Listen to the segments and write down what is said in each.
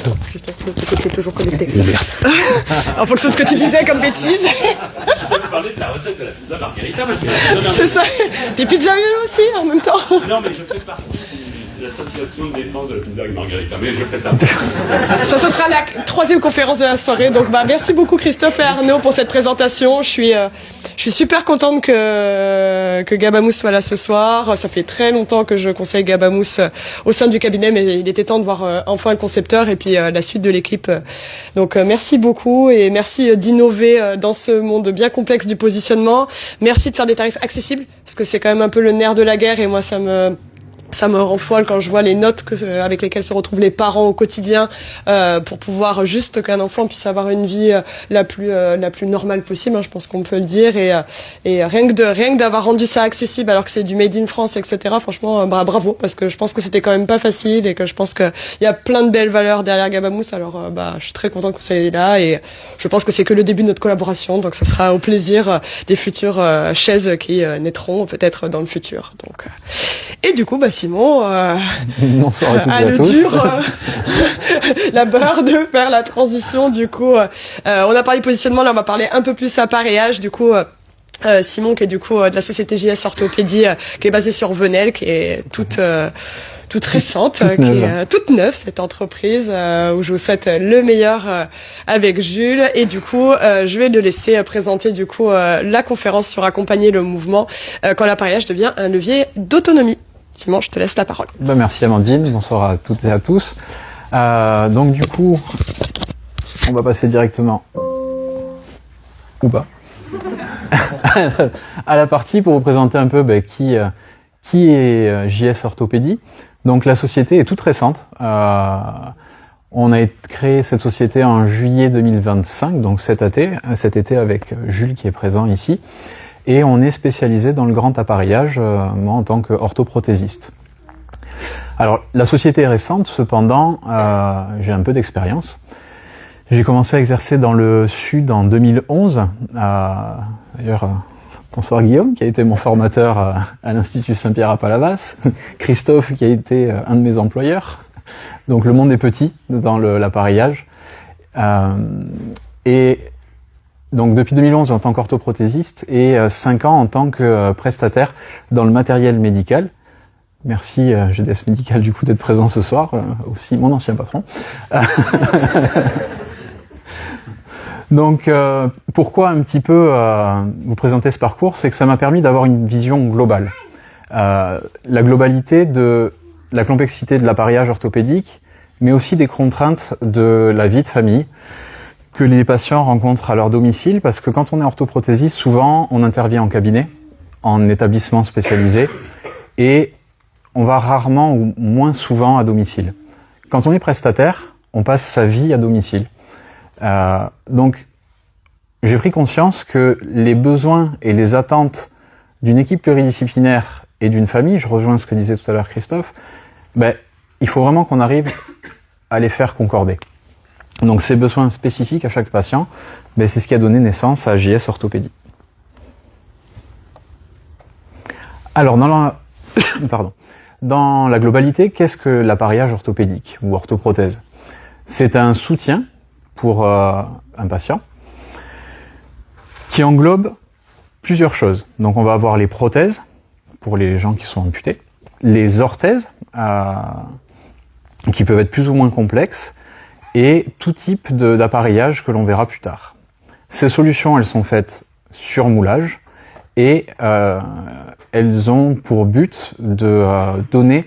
Christophe. Christophe, t'es toujours connecté. En fonction de ce que tu disais comme bêtise. Je peux te parler de la recette de la pizza margarita parce que... C'est ça. Des pizzas aussi en même temps. Non, mais je fais partie de l'association de défense de la pizza avec margarita, mais je fais ça. Ça, ce sera la 3e conférence de la soirée. Donc, merci beaucoup Christophe et Arnaud pour cette présentation. Je suis super contente que Gabamous soit là ce soir. Ça fait très longtemps que je conseille Gabamous au sein du cabinet, mais il était temps de voir enfin le concepteur et puis la suite de l'équipe. Donc, merci beaucoup et merci d'innover dans ce monde bien complexe du positionnement. Merci de faire des tarifs accessibles parce que c'est quand même un peu le nerf de la guerre et moi, ça me rend folle quand je vois les notes avec lesquelles se retrouvent les parents au quotidien pour pouvoir juste qu'un enfant puisse avoir une vie la plus normale possible, hein, je pense qu'on peut le dire et rien que d'avoir rendu ça accessible alors que c'est du made in France, etc. Franchement, bravo parce que je pense que c'était quand même pas facile et que je pense que il y a plein de belles valeurs derrière Gabamous. Alors je suis très contente que vous soyez là et je pense que c'est que le début de notre collaboration. Donc ça sera au plaisir des futures chaises qui naîtront peut-être dans le futur. Donc et du coup Simon, bonsoir à toutes a et à le tous. dur labeur de faire la transition. Du coup, on a parlé positionnement, là on va parler un peu plus appareillage. Du coup, Simon qui est du coup de la société JS Orthopédie, qui est basée sur Venelle, qui est toute récente, qui est toute neuve cette entreprise, où je vous souhaite le meilleur avec Jules. Et du coup, je vais le laisser présenter du coup la conférence sur accompagner le mouvement quand l'appareillage devient un levier d'autonomie. Simon, je te laisse la parole. Merci Amandine, bonsoir à toutes et à tous. Donc du coup, on va passer directement, ou pas, à la partie pour vous présenter un peu qui est JS Orthopédie. Donc la société est toute récente. On a créé cette société en juillet 2025, donc cet été avec Jules qui est présent ici. Et on est spécialisé dans le grand appareillage, moi en tant qu'orthoprothésiste. Alors, la société est récente, cependant, j'ai un peu d'expérience. J'ai commencé à exercer dans le Sud en 2011. D'ailleurs, bonsoir Guillaume, qui a été mon formateur à l'Institut Saint-Pierre à Palavas. Christophe, qui a été un de mes employeurs. Donc, le monde est petit dans l'appareillage. Et donc depuis 2011 en tant qu'orthoprothésiste et 5 ans en tant que prestataire dans le matériel médical. Merci GDS Médical du coup d'être présent ce soir, aussi mon ancien patron. Donc pourquoi un petit peu vous présenter ce parcours, c'est que ça m'a permis d'avoir une vision globale. La globalité de la complexité de l'appareillage orthopédique, mais aussi des contraintes de la vie de famille que les patients rencontrent à leur domicile, parce que quand on est orthoprothésiste, souvent on intervient en cabinet, en établissement spécialisé, et on va rarement ou moins souvent à domicile. Quand on est prestataire, on passe sa vie à domicile. Donc j'ai pris conscience que les besoins et les attentes d'une équipe pluridisciplinaire et d'une famille, je rejoins ce que disait tout à l'heure Christophe, il faut vraiment qu'on arrive à les faire concorder. Donc ces besoins spécifiques à chaque patient, c'est ce qui a donné naissance à JS Orthopédie. Alors dans la globalité, qu'est-ce que l'appareillage orthopédique ou orthoprothèse? C'est un soutien pour un patient qui englobe plusieurs choses. Donc on va avoir les prothèses pour les gens qui sont amputés, les orthèses qui peuvent être plus ou moins complexes, et tout type d'appareillage que l'on verra plus tard. Ces solutions, elles sont faites sur moulage et elles ont pour but de donner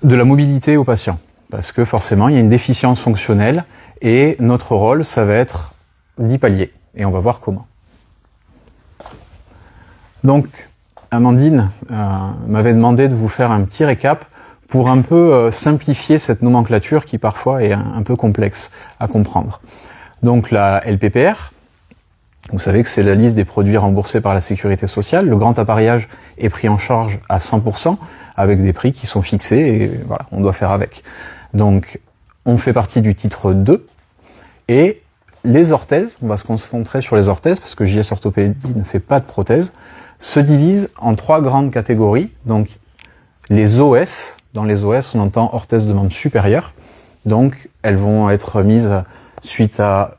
de la mobilité aux patients. Parce que forcément, il y a une déficience fonctionnelle et notre rôle, ça va être d'y pallier. Et on va voir comment. Donc, Amandine m'avait demandé de vous faire un petit récap pour un peu simplifier cette nomenclature qui parfois est un peu complexe à comprendre. Donc la LPPR, vous savez que c'est la liste des produits remboursés par la Sécurité sociale. Le grand appareillage est pris en charge à 100%, avec des prix qui sont fixés, et voilà, on doit faire avec. Donc on fait partie du titre 2, et les orthèses, on va se concentrer sur les orthèses, parce que JS Orthopédie ne fait pas de prothèses, se divisent en 3 grandes catégories. Donc les OS, dans les OS, on entend orthèse de membre supérieur. Donc, elles vont être mises suite à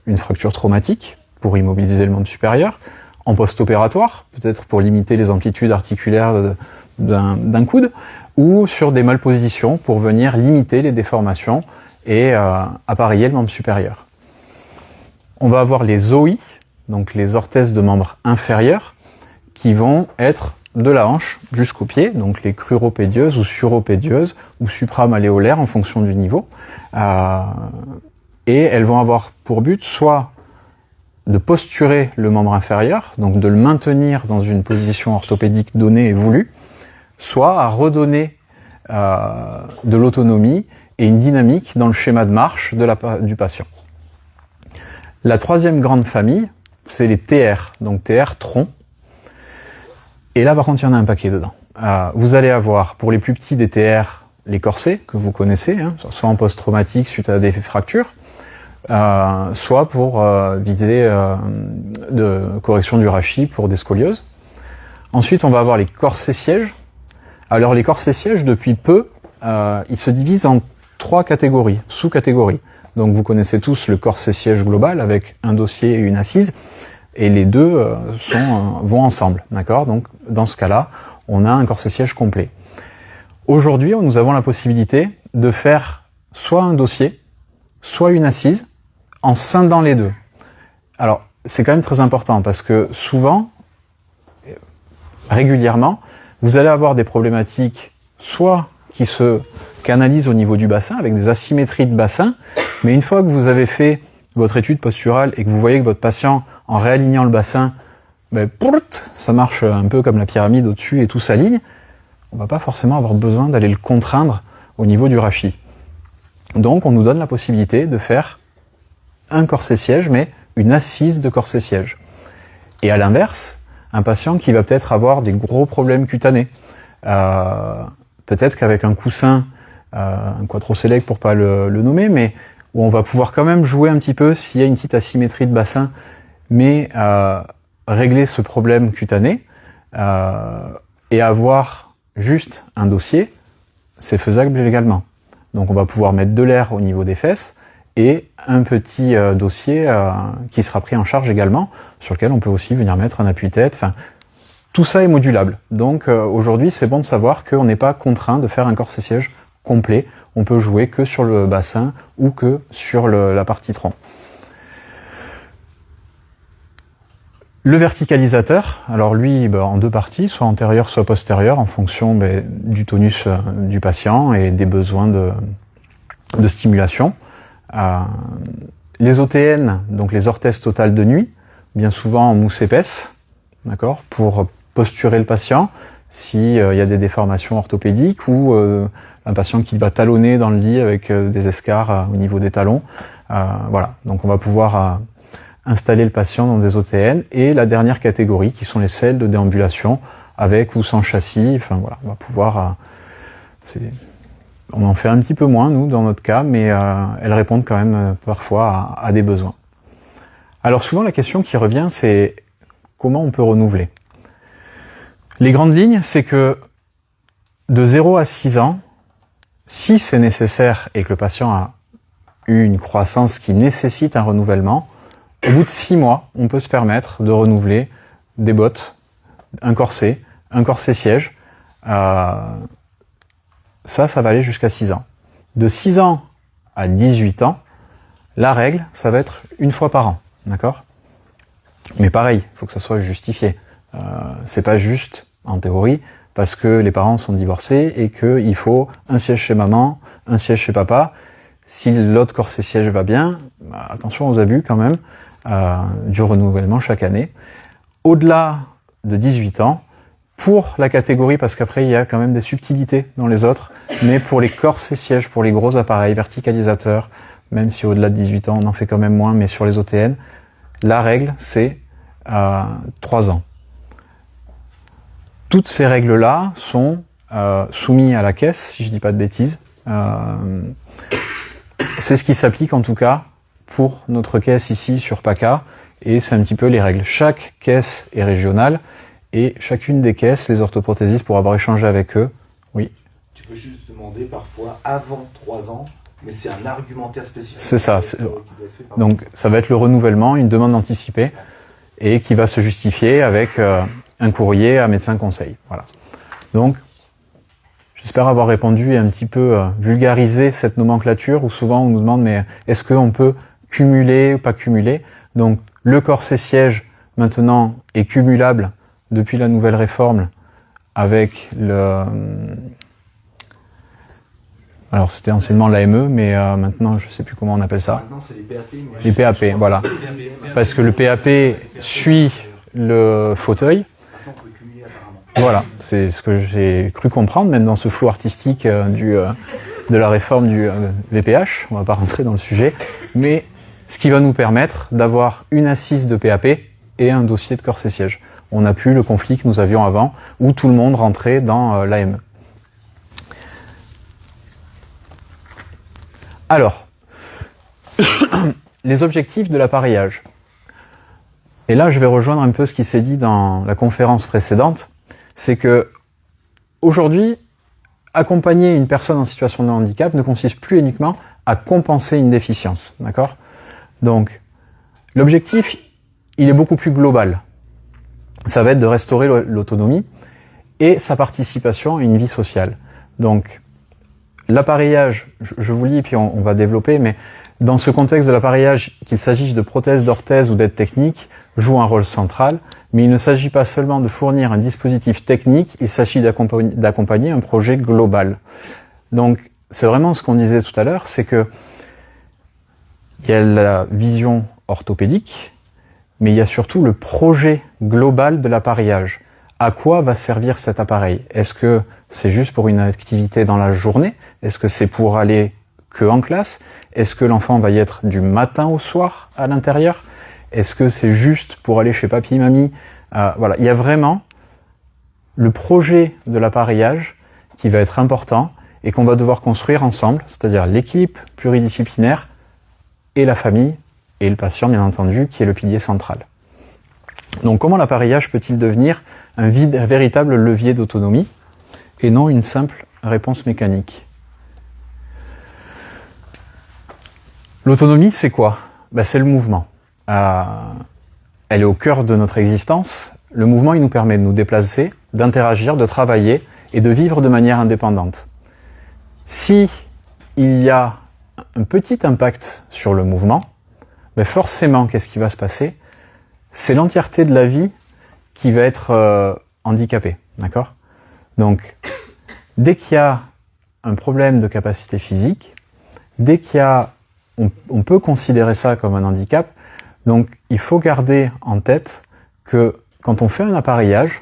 une fracture traumatique pour immobiliser le membre supérieur, en post-opératoire, peut-être pour limiter les amplitudes articulaires d'un coude, ou sur des malpositions pour venir limiter les déformations et appareiller le membre supérieur. On va avoir les OI, donc les orthèses de membres inférieurs, qui vont être de la hanche jusqu'au pied, donc les cruropédieuses ou suropédieuses ou supramalléolaires en fonction du niveau. Et elles vont avoir pour but soit de posturer le membre inférieur, donc de le maintenir dans une position orthopédique donnée et voulue, soit à redonner de l'autonomie et une dynamique dans le schéma de marche du patient. La troisième grande famille, c'est les TR, donc TR tronc. Et là, par contre, il y en a un paquet dedans. Vous allez avoir, pour les plus petits des TR, les corsets, que vous connaissez, hein, soit en post-traumatique suite à des fractures, soit pour viser de correction du rachis pour des scolioses. Ensuite, on va avoir les corsets sièges. Alors, les corsets sièges, depuis peu, ils se divisent en 3 catégories, sous-catégories. Donc, vous connaissez tous le corset siège global avec un dossier et une assise. Et les deux vont ensemble, d'accord? Donc, dans ce cas-là, on a un corset siège complet. Aujourd'hui, nous avons la possibilité de faire soit un dossier, soit une assise, en scindant les deux. Alors, c'est quand même très important parce que souvent, régulièrement, vous allez avoir des problématiques soit qui se canalisent au niveau du bassin, avec des asymétries de bassin, mais une fois que vous avez fait votre étude posturale et que vous voyez que votre patient, en réalignant le bassin, ça marche un peu comme la pyramide au-dessus et tout s'aligne, on va pas forcément avoir besoin d'aller le contraindre au niveau du rachis. Donc on nous donne la possibilité de faire un corset siège, mais une assise de corset siège. Et à l'inverse, un patient qui va peut-être avoir des gros problèmes cutanés, peut-être qu'avec un coussin, un quadroselect pour pas le nommer, mais où on va pouvoir quand même jouer un petit peu s'il y a une petite asymétrie de bassin, mais régler ce problème cutané et avoir juste un dossier, c'est faisable également. Donc on va pouvoir mettre de l'air au niveau des fesses et un petit dossier qui sera pris en charge également, sur lequel on peut aussi venir mettre un appuie-tête. Enfin, tout ça est modulable. Donc aujourd'hui, c'est bon de savoir qu'on n'est pas contraint de faire un corset siège complet. On peut jouer que sur le bassin ou que sur la partie tronc. Le verticalisateur, alors lui, en 2 parties, soit antérieure, soit postérieure, en fonction du tonus du patient et des besoins de stimulation. Les OTN, donc les orthèses totales de nuit, bien souvent en mousse épaisse, d'accord, pour posturer le patient s'il y a des déformations orthopédiques ou un patient qui va talonner dans le lit avec des escarres au niveau des talons. Voilà, donc on va pouvoir installer le patient dans des OTN. Et la dernière catégorie, qui sont les selles de déambulation, avec ou sans châssis. Enfin voilà, on va pouvoir... on en fait un petit peu moins, nous, dans notre cas, mais elles répondent quand même parfois à des besoins. Alors souvent, la question qui revient, c'est comment on peut renouveler? Les grandes lignes, c'est que de 0 à 6 ans, si c'est nécessaire et que le patient a eu une croissance qui nécessite un renouvellement, au bout de 6 mois, on peut se permettre de renouveler des bottes, un corset siège. Ça va aller jusqu'à 6 ans. De 6 ans à 18 ans, la règle, ça va être 1 fois par an, d'accord? Mais pareil, il faut que ça soit justifié. C'est pas juste, en théorie, parce que les parents sont divorcés et qu'il faut un siège chez maman, un siège chez papa. Si l'autre corset siège va bien, attention aux abus quand même, du renouvellement chaque année. Au-delà de 18 ans, pour la catégorie, parce qu'après il y a quand même des subtilités dans les autres, mais pour les corsets sièges, pour les gros appareils verticalisateurs, même si au-delà de 18 ans on en fait quand même moins, mais sur les OTN, la règle c'est 3 ans. Toutes ces règles-là sont soumises à la caisse, si je dis pas de bêtises. C'est ce qui s'applique en tout cas pour notre caisse ici sur PACA, et c'est un petit peu les règles. Chaque caisse est régionale, et chacune des caisses, les orthoprothésistes, pour avoir échangé avec eux, oui. Tu peux juste demander parfois, avant 3 ans, Mais c'est un argumentaire spécifique. C'est ça. Qui doit être fait par Donc ça va être le renouvellement, une demande anticipée, et qui va se justifier avec un courrier à médecin conseil. Voilà. Donc, j'espère avoir répondu et un petit peu vulgarisé cette nomenclature où souvent on nous demande mais est-ce qu'on peut cumuler ou pas cumuler? Donc le corset siège maintenant est cumulable depuis la nouvelle réforme avec le... Alors c'était anciennement l'AME, mais maintenant je sais plus comment on appelle ça. Maintenant c'est les PAP. Mais Les PAP, voilà. Parce que le PAP suit le fauteuil. Maintenant on peut cumuler apparemment. Voilà, c'est ce que j'ai cru comprendre, même dans ce flou artistique de la réforme du VPH. On va pas rentrer dans le sujet, mais ce qui va nous permettre d'avoir une assise de PAP et un dossier de corset siège. On n'a plus le conflit que nous avions avant, où tout le monde rentrait dans l'AME. Alors, les objectifs de l'appareillage. Et là, je vais rejoindre un peu ce qui s'est dit dans la conférence précédente, c'est que aujourd'hui, accompagner une personne en situation de handicap ne consiste plus uniquement à compenser une déficience, d'accord? Donc, l'objectif, il est beaucoup plus global. Ça va être de restaurer l'autonomie et sa participation à une vie sociale. Donc, l'appareillage, je vous lis, puis on va développer, mais dans ce contexte de l'appareillage, qu'il s'agisse de prothèses d'orthèse ou d'aide technique, joue un rôle central, mais il ne s'agit pas seulement de fournir un dispositif technique, il s'agit d'accompagner un projet global. Donc, c'est vraiment ce qu'on disait tout à l'heure, c'est que il y a la vision orthopédique, mais il y a surtout le projet global de l'appareillage. À quoi va servir cet appareil? Est-ce que c'est juste pour une activité dans la journée? Est-ce que c'est pour aller que en classe? Est-ce que l'enfant va y être du matin au soir à l'intérieur? Est-ce que c'est juste pour aller chez papy et mamie? Voilà, il y a vraiment le projet de l'appareillage qui va être important et qu'on va devoir construire ensemble, c'est-à-dire l'équipe pluridisciplinaire et la famille et le patient, bien entendu, qui est le pilier central. Donc comment l'appareillage peut-il devenir un véritable levier d'autonomie et non une simple réponse mécanique? L'autonomie, c'est quoi? C'est le mouvement. Elle est au cœur de notre existence. Le mouvement, il nous permet de nous déplacer, d'interagir, de travailler et de vivre de manière indépendante. Si il y a un petit impact sur le mouvement, forcément, qu'est-ce qui va se passer? C'est l'entièreté de la vie qui va être handicapée, d'accord? Donc, dès qu'il y a un problème de capacité physique, dès qu'il y a, on peut considérer ça comme un handicap, donc il faut garder en tête que quand on fait un appareillage,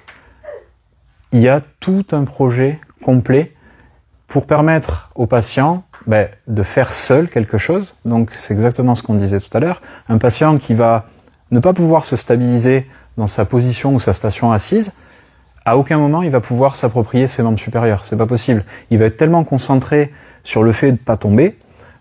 il y a tout un projet complet pour permettre au patient de faire seul quelque chose. Donc c'est exactement ce qu'on disait tout à l'heure. Un patient qui va ne pas pouvoir se stabiliser dans sa position ou sa station assise, à aucun moment il va pouvoir s'approprier ses membres supérieurs. C'est pas possible. Il va être tellement concentré sur le fait de pas tomber,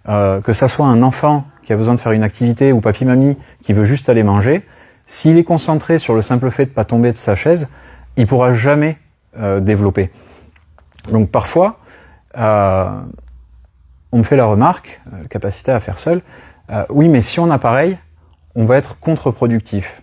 que ça soit un enfant qui a besoin de faire une activité ou papy-mamie qui veut juste aller manger, s'il est concentré sur le simple fait de pas tomber de sa chaise, il pourra jamais développer. Donc parfois, on me fait la remarque, capacité à faire seul, oui mais si on appareille, on va être contre-productif.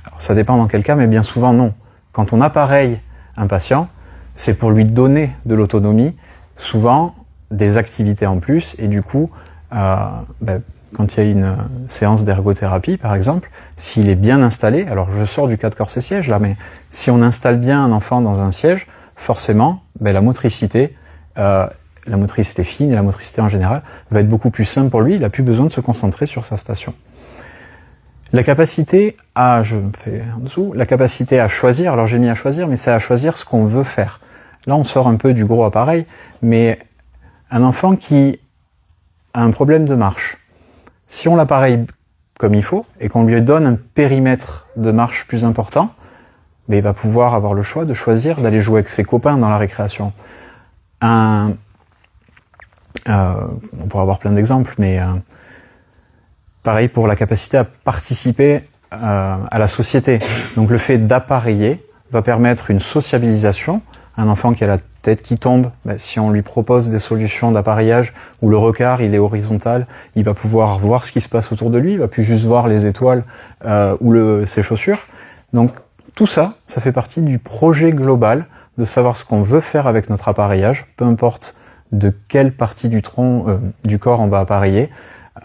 Alors, ça dépend dans quel cas, mais bien souvent non. Quand on appareille un patient, c'est pour lui donner de l'autonomie, souvent des activités en plus, et du coup, quand il y a une séance d'ergothérapie, par exemple, s'il est bien installé, alors je sors du cas de corset siège là, mais si on installe bien un enfant dans un siège, forcément, la motricité fine et la motricité en général va être beaucoup plus simple pour lui, il n'a plus besoin de se concentrer sur sa station. La capacité à, je me fais en dessous, la capacité à choisir, alors j'ai mis à choisir, mais c'est à choisir ce qu'on veut faire. Là on sort un peu du gros appareil, mais un enfant qui a un problème de marche, si on l'appareille comme il faut et qu'on lui donne un périmètre de marche plus important, il va pouvoir avoir le choix de choisir d'aller jouer avec ses copains dans la récréation. On pourrait avoir plein d'exemples, mais pareil pour la capacité à participer à la société. Donc le fait d'appareiller va permettre une sociabilisation. Un enfant qui a la tête qui tombe, si on lui propose des solutions d'appareillage où le regard il est horizontal, il va pouvoir voir ce qui se passe autour de lui, il va plus juste voir les étoiles ou ses chaussures. Donc tout ça, ça fait partie du projet global de savoir ce qu'on veut faire avec notre appareillage, peu importe de quelle partie du tronc, du corps on va appareiller.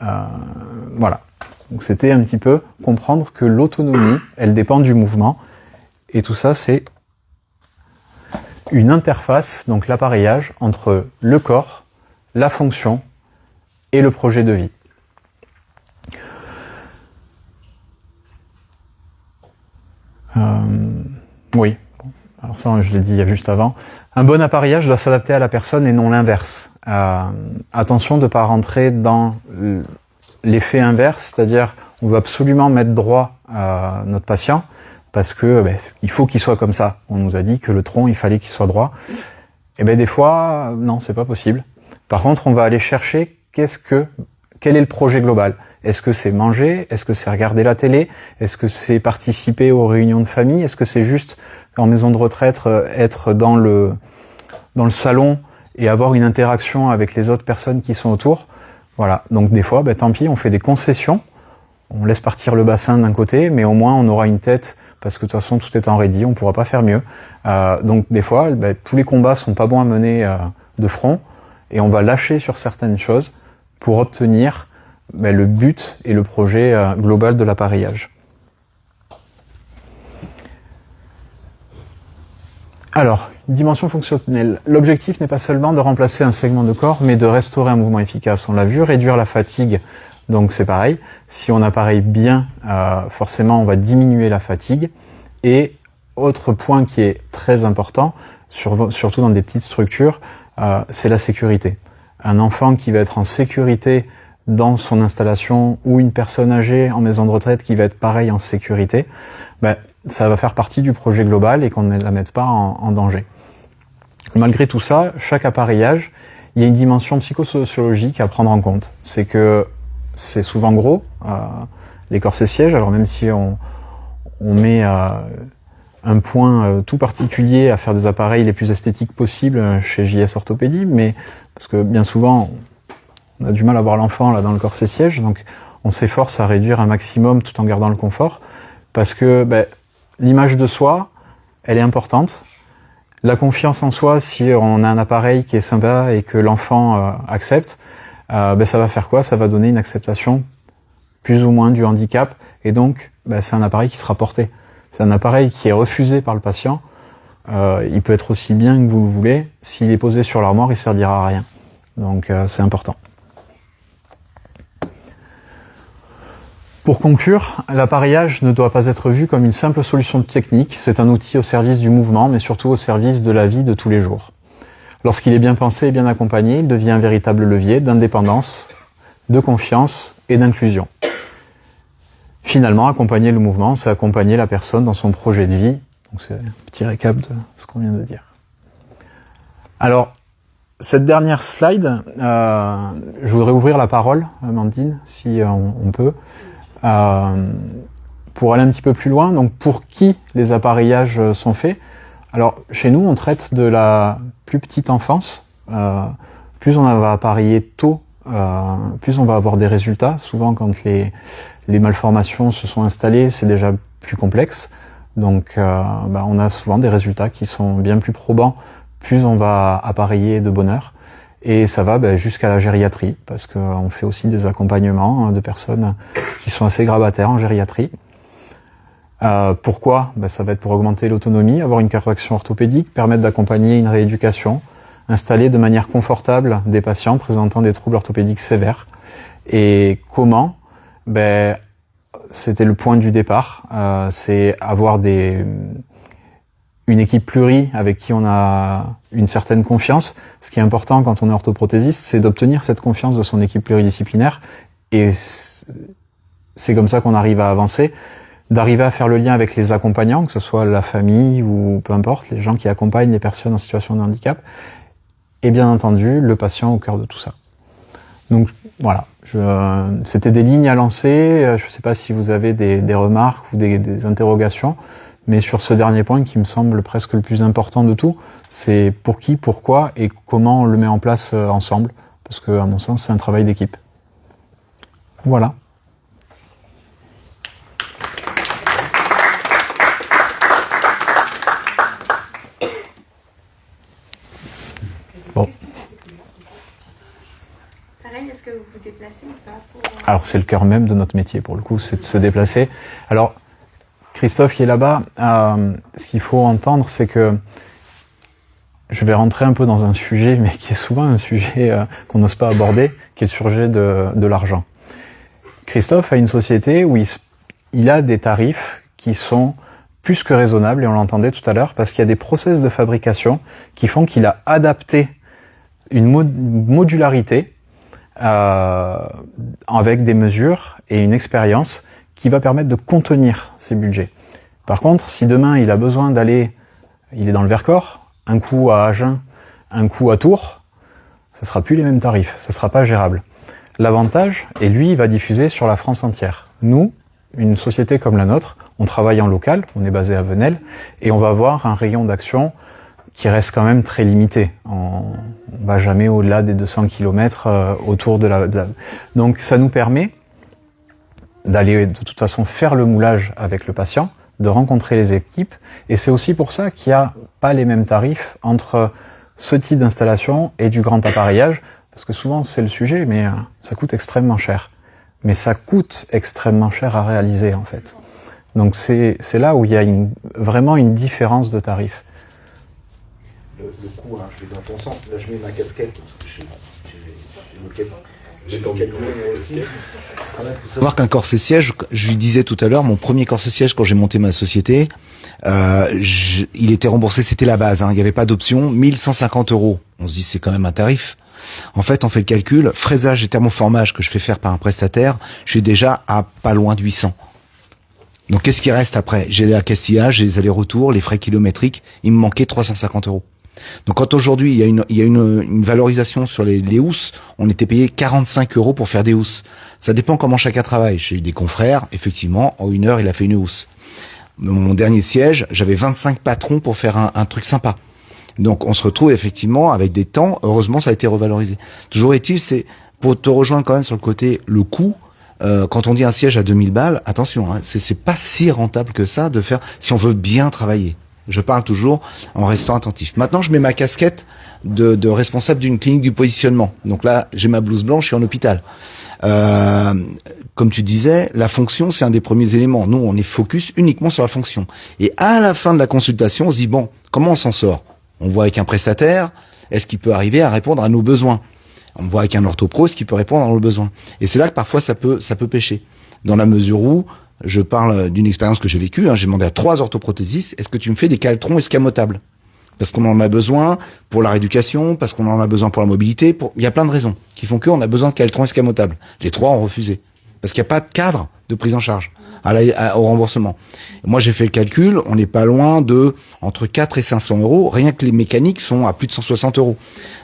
Voilà. Donc c'était un petit peu comprendre que l'autonomie, elle dépend du mouvement. Et tout ça, c'est une interface, donc l'appareillage, entre le corps, la fonction et le projet de vie. Oui, alors ça je l'ai dit juste avant. Un bon appareillage doit s'adapter à la personne et non l'inverse. Attention de ne pas rentrer dans l'effet inverse, c'est-à-dire on veut absolument mettre droit à notre patient parce que il faut qu'il soit comme ça. On nous a dit que le tronc, il fallait qu'il soit droit. Et des fois, non, c'est pas possible. Par contre, on va aller chercher quel est le projet global. Est-ce que c'est manger? Est-ce que c'est regarder la télé? Est-ce que c'est participer aux réunions de famille? Est-ce que c'est juste, en maison de retraite, être dans le salon et avoir une interaction avec les autres personnes qui sont autour? Voilà. Donc des fois, tant pis, on fait des concessions. On laisse partir le bassin d'un côté, mais au moins on aura une tête, parce que de toute façon tout est en ready, on pourra pas faire mieux. Donc des fois, tous les combats sont pas bons à mener de front, et on va lâcher sur certaines choses pour obtenir le but et le projet global de l'appareillage. Alors, dimension fonctionnelle. L'objectif n'est pas seulement de remplacer un segment de corps, mais de restaurer un mouvement efficace. On l'a vu, réduire la fatigue. Donc c'est pareil, si on appareille bien, forcément on va diminuer la fatigue. Et autre point qui est très important, surtout dans des petites structures, c'est la sécurité. Un enfant qui va être en sécurité dans son installation ou une personne âgée en maison de retraite qui va être pareil en sécurité, ça va faire partie du projet global et qu'on ne la mette pas en danger. Malgré tout ça, chaque appareillage, il y a une dimension psychosociologique à prendre en compte. C'est que c'est souvent gros, les corsets sièges, alors même si on met un point tout particulier à faire des appareils les plus esthétiques possibles chez JS Orthopédie, mais parce que bien souvent on a du mal à voir l'enfant là dans le corset siège, donc on s'efforce à réduire un maximum tout en gardant le confort, parce que l'image de soi, elle est importante. La confiance en soi, si on a un appareil qui est sympa et que l'enfant accepte, ça va faire quoi? Ça va donner une acceptation plus ou moins du handicap, et donc c'est un appareil qui sera porté. C'est un appareil qui est refusé par le patient. Il peut être aussi bien que vous le voulez. S'il est posé sur l'armoire, il servira à rien. Donc c'est important. Pour conclure, l'appareillage ne doit pas être vu comme une simple solution technique. C'est un outil au service du mouvement, mais surtout au service de la vie de tous les jours. Lorsqu'il est bien pensé et bien accompagné, il devient un véritable levier d'indépendance, de confiance et d'inclusion. Finalement, accompagner le mouvement, c'est accompagner la personne dans son projet de vie. Donc c'est un petit récap de ce qu'on vient de dire. Alors, cette dernière slide, je voudrais ouvrir la parole, Amandine, si on peut, pour aller un petit peu plus loin. Donc, pour qui les appareillages sont faits? Alors, chez nous, on traite de la plus petite enfance. Plus on va appareiller tôt, plus on va avoir des résultats. Souvent, quand les malformations se sont installées, c'est déjà plus complexe. Donc, on a souvent des résultats qui sont bien plus probants. Plus on va appareiller de bonne heure. Et ça va jusqu'à la gériatrie, parce qu'on fait aussi des accompagnements de personnes qui sont assez grabataires en gériatrie. Pourquoi? Ça va être pour augmenter l'autonomie, avoir une correction orthopédique, permettre d'accompagner une rééducation, installer de manière confortable des patients présentant des troubles orthopédiques sévères. Et comment? C'était le point du départ, c'est avoir une équipe plurie avec qui on a une certaine confiance. Ce qui est important quand on est orthoprothésiste, c'est d'obtenir cette confiance de son équipe pluridisciplinaire, et c'est comme ça qu'on arrive à avancer, d'arriver à faire le lien avec les accompagnants, que ce soit la famille ou peu importe, les gens qui accompagnent les personnes en situation de handicap, et bien entendu le patient au cœur de tout ça. Donc voilà, c'était des lignes à lancer. Je ne sais pas si vous avez des remarques ou des interrogations, Mais sur ce dernier point qui me semble presque le plus important de tout, c'est pour qui, pourquoi et comment on le met en place ensemble. Parce que, à mon sens, c'est un travail d'équipe. Voilà. Bon. Pareil, est-ce que vous vous déplacez ou pas pour... Alors, c'est le cœur même de notre métier, pour le coup, c'est de se déplacer. Alors, Christophe qui est là-bas, ce qu'il faut entendre, c'est que je vais rentrer un peu dans un sujet, mais qui est souvent un sujet qu'on n'ose pas aborder, qui est le sujet de l'argent. Christophe a une société où il a des tarifs qui sont plus que raisonnables, et on l'entendait tout à l'heure, parce qu'il y a des process de fabrication qui font qu'il a adapté une modularité avec des mesures et une expérience qui va permettre de contenir ses budgets. Par contre, si demain il a besoin d'aller, il est dans le Vercors, un coup à Agen, un coup à Tours, ça sera plus les mêmes tarifs, ça sera pas gérable. L'avantage, et lui, il va diffuser sur la France entière. Nous, une société comme la nôtre, on travaille en local, on est basé à Venelle, et on va avoir un rayon d'action qui reste quand même très limité. On va jamais au-delà des 200 km autour de la... Donc ça nous permet d'aller de toute façon faire le moulage avec le patient, de rencontrer les équipes, et c'est aussi pour ça qu'il n'y a pas les mêmes tarifs entre ce type d'installation et du grand appareillage, parce que souvent c'est le sujet, mais ça coûte extrêmement cher. Mais ça coûte extrêmement cher à réaliser en fait. Donc c'est là où il y a vraiment une différence de tarifs. Le coût, je vais dans ton sens, là je mets ma casquette, parce que j'ai le cabinet aussi. Il faut savoir qu'un corset siège, je lui disais tout à l'heure, mon premier corset siège quand j'ai monté ma société, il était remboursé, c'était la base, il n'y avait pas d'option, 1150 €. On se dit c'est quand même un tarif. En fait, on fait le calcul, fraisage et thermoformage que je fais faire par un prestataire, je suis déjà à pas loin de 800. Donc qu'est-ce qui reste après? J'ai l'accastillage, j'ai les allers-retours, les frais kilométriques, il me manquait 350 €. Donc quand aujourd'hui il y a une valorisation sur les housses, on était payé 45 € pour faire des housses. Ça dépend comment chacun travaille. J'ai eu des confrères, effectivement, en 1 heure il a fait une housse. Mon dernier siège, j'avais 25 patrons pour faire un truc sympa. Donc on se retrouve effectivement avec des temps, heureusement ça a été revalorisé. Toujours est-il, c'est pour te rejoindre quand même sur le côté, le coût, quand on dit un siège à 2000 balles, attention, c'est pas si rentable que ça de faire, si on veut bien travailler. Je parle toujours en restant attentif. Maintenant, je mets ma casquette de responsable d'une clinique du positionnement. Donc là, j'ai ma blouse blanche, je suis en hôpital. Comme tu disais, la fonction, c'est un des premiers éléments. Nous, on est focus uniquement sur la fonction. Et à la fin de la consultation, on se dit, bon, comment on s'en sort? On voit avec un prestataire, est-ce qu'il peut arriver à répondre à nos besoins? On voit avec un orthopro, est-ce qu'il peut répondre à nos besoins? Et c'est là que parfois ça peut pêcher. Dans la mesure où, je parle d'une expérience que j'ai vécue, j'ai demandé à 3 orthoprothésistes, est-ce que tu me fais des caletrons escamotables? Parce qu'on en a besoin pour la rééducation, parce qu'on en a besoin pour la mobilité, il y a plein de raisons qui font qu'on a besoin de caletrons escamotables. Les 3 ont refusé. Parce qu'il n'y a pas de cadre de prise en charge au remboursement. Moi, j'ai fait le calcul, on n'est pas loin de entre 4 et 500 €. Rien que les mécaniques sont à plus de 160 €.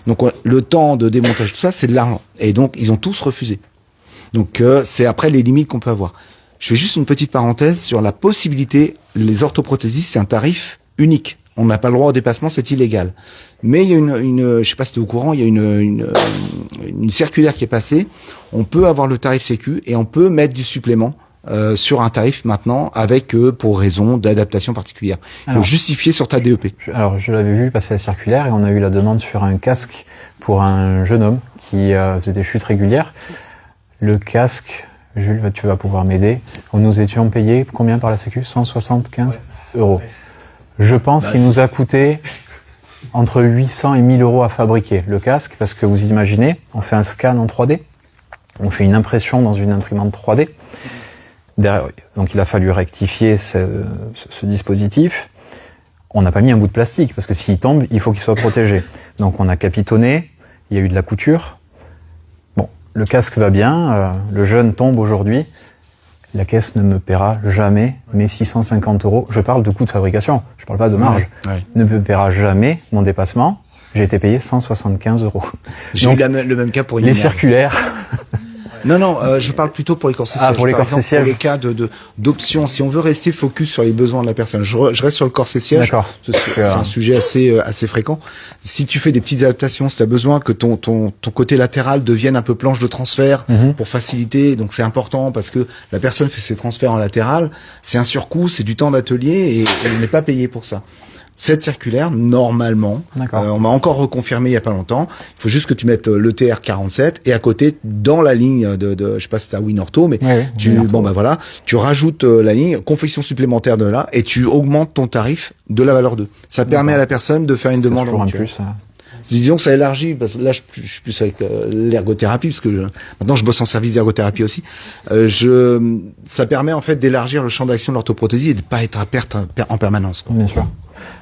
Donc, le temps de démontage, tout ça, c'est de l'argent. Et donc, ils ont tous refusé. Donc, c'est après les limites qu'on peut avoir. Je fais juste une petite parenthèse sur la possibilité, les orthoprothésistes, c'est un tarif unique. On n'a pas le droit au dépassement, c'est illégal. Mais il y a je sais pas si tu es au courant, il y a une circulaire qui est passée. On peut avoir le tarif sécu et on peut mettre du supplément sur un tarif maintenant avec pour raison d'adaptation particulière. Il faut justifier sur ta DEP. Alors je l'avais vu passer la circulaire et on a eu la demande sur un casque pour un jeune homme qui faisait des chutes régulières. Le casque, Jules, tu vas pouvoir m'aider. Nous étions payés combien par la Sécu? 175 €. Je pense qu'il nous a coûté entre 800 et 1000 € à fabriquer le casque, parce que vous imaginez, on fait un scan en 3D, on fait une impression dans une imprimante 3D. Donc il a fallu rectifier ce dispositif. On n'a pas mis un bout de plastique, parce que s'il tombe, il faut qu'il soit protégé. Donc on a capitonné, il y a eu de la couture. Bon, le casque va bien, le jeune tombe aujourd'hui. La caisse ne me paiera jamais mes 650 €. Je parle de coût de fabrication, je parle pas de marge. Ouais. Ne me paiera jamais mon dépassement. J'ai été payé 175 €. J'ai eu le même cas pour une les circulaires. Non, je parle plutôt pour les corps et sièges. Pour les corps et sièges. Pour les cas d'options, si on veut rester focus sur les besoins de la personne. Je reste sur le corps et sièges. D'accord. C'est un sujet assez fréquent. Si tu fais des petites adaptations, si tu as besoin que ton côté latéral devienne un peu planche de transfert pour faciliter, donc c'est important parce que la personne fait ses transferts en latéral, c'est un surcoût, c'est du temps d'atelier et elle n'est pas payée pour ça. Cette circulaire, normalement, on m'a encore reconfirmé il y a pas longtemps. Il faut juste que tu mettes le TR47 et à côté, dans la ligne de je sais pas si t'as Winorto, mais tu rajoutes la ligne confection supplémentaire de là et tu augmentes ton tarif de la valeur 2. Ça permet à la personne de faire une demande en plus. Disons que ça élargit, parce que là je suis plus avec l'ergothérapie, parce que maintenant je bosse en service d'ergothérapie aussi. Ça permet en fait d'élargir le champ d'action de l'orthoprothésie et de pas être à perte en permanence, quoi. Bien sûr.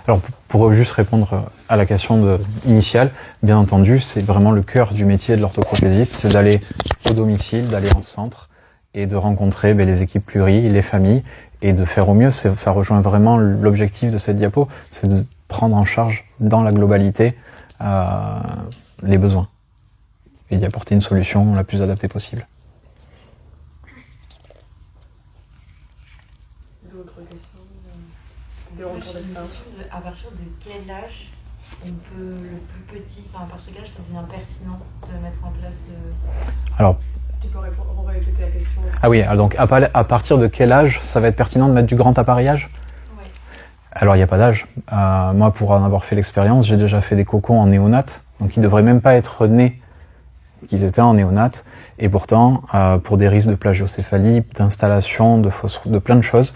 Alors pour juste répondre à la question initiale, bien entendu, c'est vraiment le cœur du métier de l'orthoprothésiste, c'est d'aller au domicile, d'aller en centre et de rencontrer les équipes pluri, les familles et de faire au mieux. Ça rejoint vraiment l'objectif de cette diapo, c'est de prendre en charge dans la globalité les besoins et d'y apporter une solution la plus adaptée possible. D'autres questions? Des retours d'expérience? À partir de quel âge on peut, le plus petit, à partir de quel âge ça devient pertinent de mettre en place Alors, est-ce qu'il peut répéter la question aussi? Ah oui, donc à partir de quel âge ça va être pertinent de mettre du grand appareillage? Oui. Alors il n'y a pas d'âge. Moi, pour en avoir fait l'expérience, j'ai déjà fait des cocons en néonat, donc ils ne devraient même pas être nés qu'ils étaient en néonat, et pourtant, pour des risques de plagiocéphalie, d'installation, de plein de choses,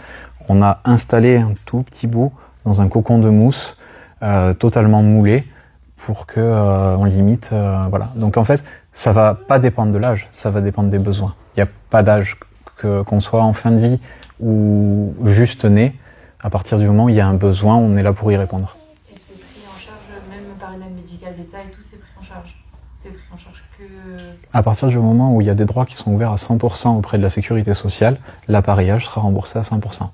on a installé un tout petit bout dans un cocon de mousse totalement moulé pour que on limite, voilà. Donc en fait, ça va pas dépendre de l'âge, ça va dépendre des besoins. Il n'y a pas d'âge, qu'on soit en fin de vie ou juste né. À partir du moment où il y a un besoin, on est là pour y répondre. Et c'est pris en charge, même par une aide médicale d'État et tout, c'est pris en charge? C'est pris en charge que... À partir du moment où il y a des droits qui sont ouverts à 100% auprès de la sécurité sociale, l'appareillage sera remboursé à 100%.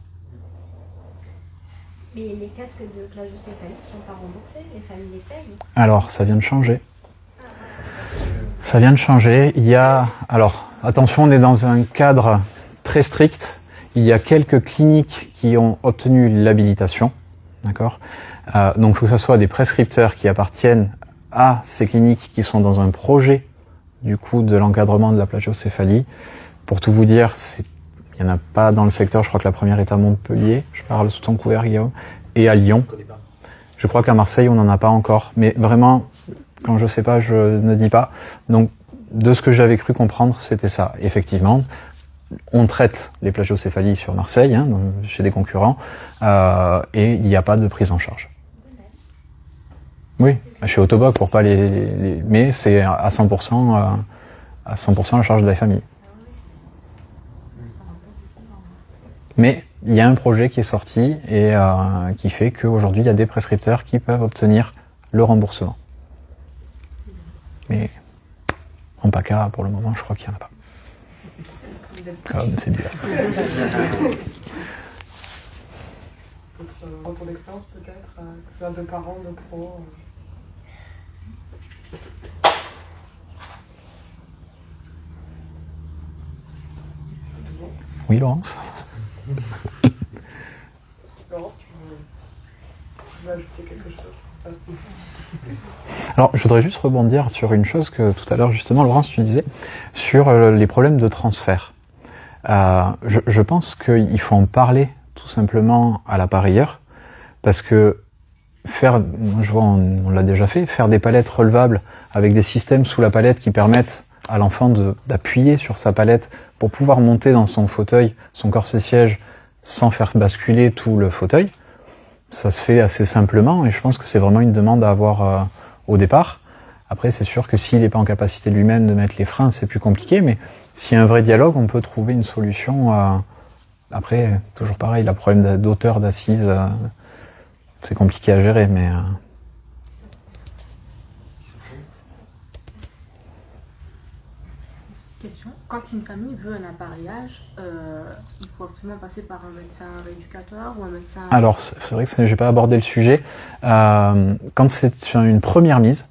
Mais les casques de plagiocéphalie ne sont pas remboursés, les familles les payent? Alors, ça vient de changer. Ça vient de changer. Il y a... Alors, attention, on est dans un cadre très strict. Il y a quelques cliniques qui ont obtenu l'habilitation. D'accord ? Donc, il faut que ce soit des prescripteurs qui appartiennent à ces cliniques qui sont dans un projet, du coup, de l'encadrement de la plagiocéphalie. Pour tout vous dire, il n'y en a pas dans le secteur. Je crois que la première est à Montpellier. Je parle sous ton couvert, Guillaume. Et à Lyon. Je crois qu'à Marseille, on n'en a pas encore. Mais vraiment, quand je sais pas, je ne dis pas. Donc, de ce que j'avais cru comprendre, c'était ça. Effectivement, on traite les plagiocéphalies sur Marseille, chez des concurrents, et il n'y a pas de prise en charge. Oui, chez Autoboc, pour pas mais c'est à 100% la charge de la famille. Mais il y a un projet qui est sorti et qui fait qu'aujourd'hui, il y a des prescripteurs qui peuvent obtenir le remboursement. Mais en PACA, pour le moment, je crois qu'il n'y en a pas. Comme c'est bizarre. D'autres retours d'expérience peut-être, que ce soit de parents, de pros. Oui, Laurence. Laurence, tu veux ajouter quelque chose? Alors, je voudrais juste rebondir sur une chose que tout à l'heure, justement, Laurence, tu disais, sur les problèmes de transfert. Je pense qu'il faut en parler tout simplement à l'appareilleur, parce que je vois, on l'a déjà fait, faire des palettes relevables avec des systèmes sous la palette qui permettent à l'enfant d'appuyer sur sa palette pour pouvoir monter dans son fauteuil, son corset-siège, sans faire basculer tout le fauteuil. Ça se fait assez simplement et je pense que c'est vraiment une demande à avoir au départ. Après, c'est sûr que s'il n'est pas en capacité lui-même de mettre les freins, c'est plus compliqué, mais s'il y a un vrai dialogue, on peut trouver une solution. Après, toujours pareil, le problème d'auteur, d'assise, c'est compliqué à gérer, mais... Question. Quand une famille veut un appareillage, il faut absolument passer par un médecin rééducateur ou un médecin... Alors, c'est vrai que je n'ai pas abordé le sujet. Quand c'est une première mise,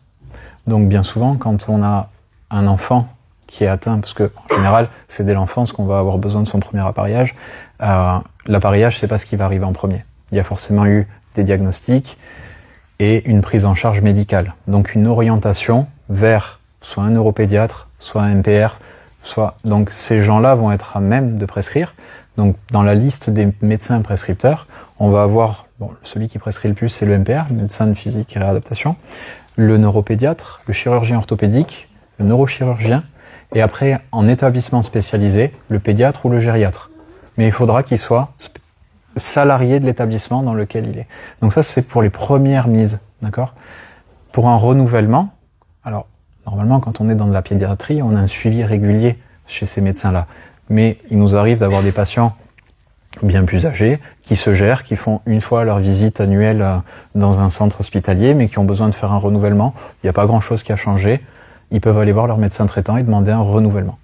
donc bien souvent, quand on a un enfant qui est atteint, parce que en général, c'est dès l'enfance qu'on va avoir besoin de son premier appareillage. L'appareillage, c'est pas ce qui va arriver en premier. Il y a forcément eu des diagnostics et une prise en charge médicale. Donc une orientation vers soit un neuropédiatre, soit un MPR, donc ces gens-là vont être à même de prescrire. Donc dans la liste des médecins prescripteurs, on va avoir, celui qui prescrit le plus, c'est le MPR, le médecin de physique et réadaptation, le neuropédiatre, le chirurgien orthopédique, le neurochirurgien, et après, en établissement spécialisé, le pédiatre ou le gériatre. Mais il faudra qu'il soit salarié de l'établissement dans lequel il est. Donc ça, c'est pour les premières mises, d'accord ? Pour un renouvellement, alors, normalement, quand on est dans de la pédiatrie, on a un suivi régulier chez ces médecins-là. Mais il nous arrive d'avoir des patients bien plus âgés, qui se gèrent, qui font une fois leur visite annuelle dans un centre hospitalier, mais qui ont besoin de faire un renouvellement. Il n'y a pas grand-chose qui a changé. Ils peuvent aller voir leur médecin traitant et demander un renouvellement.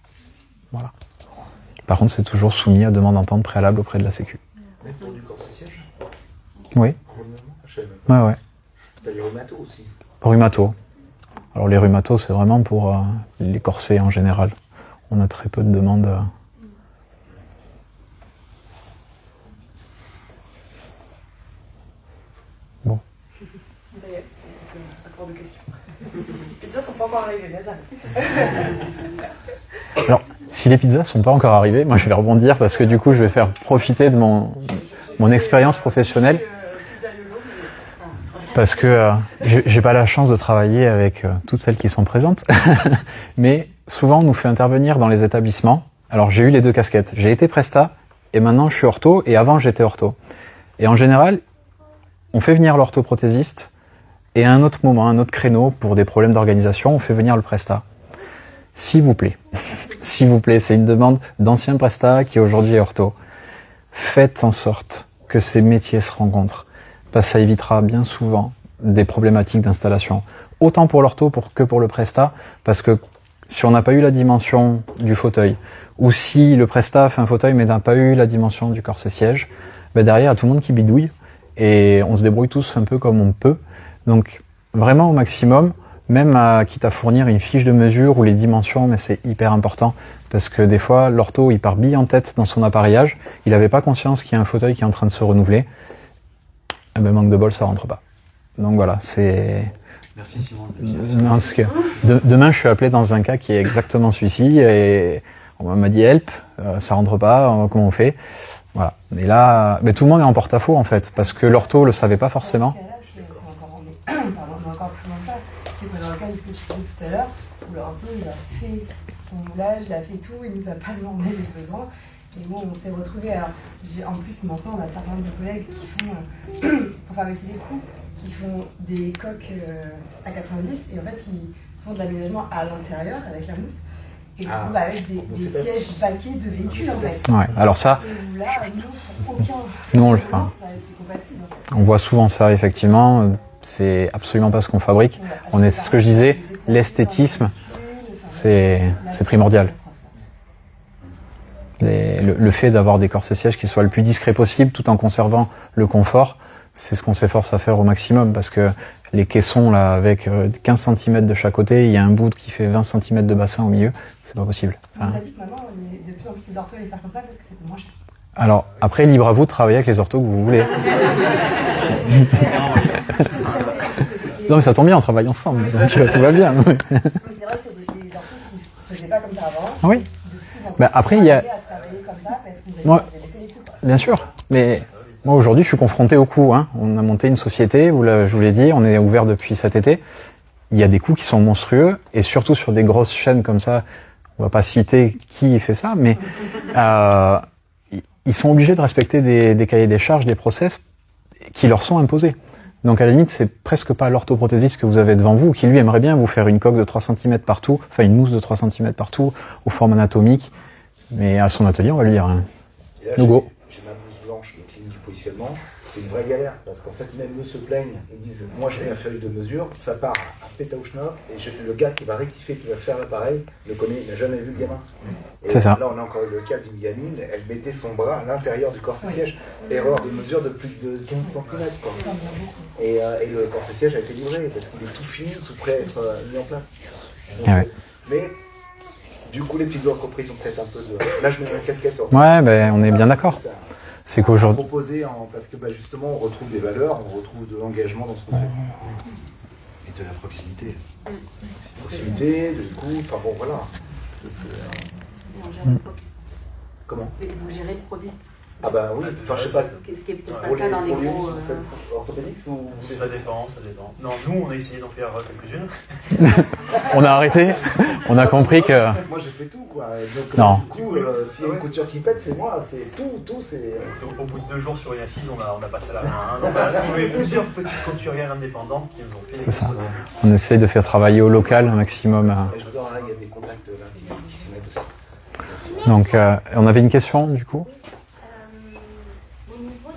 Voilà. Par contre, c'est toujours soumis à demande d'entente préalable auprès de la Sécu. Même pour du corset-siège ? Oui. Ouais. T'as les rhumatos aussi. Rhumato. Alors les rhumatos, c'est vraiment pour les corsets en général. On a très peu de demandes. Bon. Encore de questions. Les pizzas sont pas encore arrivées, mais ça. Alors, si les pizzas sont pas encore arrivées, moi je vais rebondir parce que du coup je vais faire profiter de mon expérience professionnelle. Parce que j'ai pas la chance de travailler avec toutes celles qui sont présentes, mais souvent on nous fait intervenir dans les établissements. Alors j'ai eu les deux casquettes, j'ai été presta et maintenant je suis ortho et avant j'étais ortho. Et en général, on fait venir l'orthoprothésiste et à un autre moment, un autre créneau pour des problèmes d'organisation, on fait venir le presta. S'il vous plaît, c'est une demande d'ancien presta qui aujourd'hui est ortho. Faites en sorte que ces métiers se rencontrent. Parce que ça évitera bien souvent des problématiques d'installation. Autant pour l'ortho que pour le presta, parce que si on n'a pas eu la dimension du fauteuil, ou si le presta fait un fauteuil mais n'a pas eu la dimension du corset-siège, ben derrière, il y a tout le monde qui bidouille, et on se débrouille tous un peu comme on peut. Donc, vraiment au maximum, même quitte à fournir une fiche de mesure ou les dimensions, mais c'est hyper important, parce que des fois, l'ortho, il part bille en tête dans son appareillage, il n'avait pas conscience qu'il y a un fauteuil qui est en train de se renouveler, eh ben, manque de bol, ça rentre pas. Donc voilà, c'est... Merci Simon. Non, parce que demain, je suis appelé dans un cas qui est exactement celui-ci, et on m'a dit help, ça rentre pas, comment on fait? Voilà. Et là, mais tout le monde est en porte-à-faux en fait, parce que l'ortho le savait pas forcément. Dans ce cas-là, c'est encore plus loin que ça. C'est que dans le cas de ce que tu disais tout à l'heure, où l'ortho, il a fait son moulage, il a fait tout, il nous a pas demandé les besoins. Et bon, on s'est retrouvés, alors, en plus maintenant on a certains de nos collègues qui font, pour faire baisser les coûts, qui font des coques à 90 et en fait ils font de l'aménagement à l'intérieur avec la mousse et ils se trouvent avec des sièges baquets de véhicules en fait. Ouais, alors ça, et où là, nous, aucun. Nous, on le fait. C'est compatible. En fait. On voit souvent ça effectivement, c'est absolument pas ce qu'on fabrique. On est, ce que je disais, l'esthétisme, c'est primordial. Le fait d'avoir des corsets-sièges qui soient le plus discret possible tout en conservant le confort, c'est ce qu'on s'efforce à faire au maximum parce que les caissons là avec 15 cm de chaque côté, il y a un bout qui fait 20 cm de bassin au milieu, c'est pas possible. Enfin, on a dit que maintenant, de plus en plus les orthos allaient faire comme ça parce que c'était moins cher. Alors après, libre à vous de travailler avec les orthos que vous voulez. Non mais ça tombe bien, on travaille ensemble, donc tout va bien. Mais c'est vrai que c'est des orthos qui ne faisaient pas comme ça avant. Oui. Ben, après, il y a... Moi, bien sûr, mais moi aujourd'hui je suis confronté aux coûts. Hein. On a monté une société, je vous l'ai dit, on est ouvert depuis cet été. Il y a des coûts qui sont monstrueux, et surtout sur des grosses chaînes comme ça, on va pas citer qui fait ça, mais ils sont obligés de respecter des cahiers des charges, des process qui leur sont imposés. Donc à la limite, c'est presque pas l'orthoprothésiste que vous avez devant vous, qui lui aimerait bien vous faire une coque de 3 cm partout, enfin une mousse de 3 cm partout, aux formes anatomiques, mais à son atelier, on va lui dire, no go. J'ai ma mousse blanche, donc ligne du positionnement, c'est une vraie galère, parce qu'en fait, même eux se plaignent, ils disent, moi je fais un feuille de mesure, ça part à Pétaouchnor, et le gars qui va rectifier, qui va faire l'appareil, le connaît, il n'a jamais vu le gamin. C'est ça. Là, on a encore le cas d'une gamine, elle mettait son bras à l'intérieur du corset-siège, erreur de mesure de plus de 15 cm. Quoi. Et le corset-siège a été livré, parce qu'il est tout fini, tout prêt à être mis en place. Donc, Ah ouais. Mais Du coup, les petites entreprises ont peut-être un peu de... Là, je mets ma casquette. Ouais, ben, on est bien d'accord. C'est qu'aujourd'hui... Proposer, parce que justement, on retrouve des valeurs, on retrouve de l'engagement dans ce qu'on fait. Et de la proximité. Proximité, du coup, enfin bon, voilà. Et on gère le produit. Comment? Et vous gérez le produit. Ah bah oui, enfin je sais pas. Ce qui est peut-être pas Pour le cas dans les pour gros... vous faites orthopédique ou vous Ça dépend. Non, nous, on a essayé d'en faire quelques-unes. On a arrêté, on a compris que... Moi j'ai fait tout quoi. Donc, Non. Du coup, s'il y a une couture qui pète, c'est moi, c'est tout, c'est... Au bout de 2 jours sur une assise, on a passé la main. On a trouvé plusieurs petites couturières indépendantes qui nous ont fait C'est ça. On essaye de faire travailler au local un maximum. Et je veux dire, là, il y a des contacts là, qui s'y mettent aussi. Donc, on avait une question du coup? Au niveau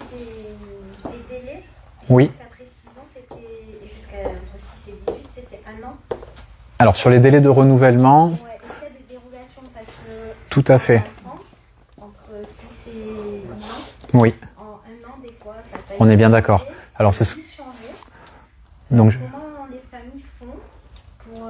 des délais, Oui. après 6 ans, c'était jusqu'à entre 6 et 18, c'était 1 an. Alors, sur les délais de renouvellement, Ouais, est-ce qu'il y a des dérogations parce que tout à fait. enfant, entre 6 et 10 ans, Oui, en 1 an, des fois, ça peut on est bien d'accord. Alors, c'est ce... changer. Donc, Comment les familles font pour...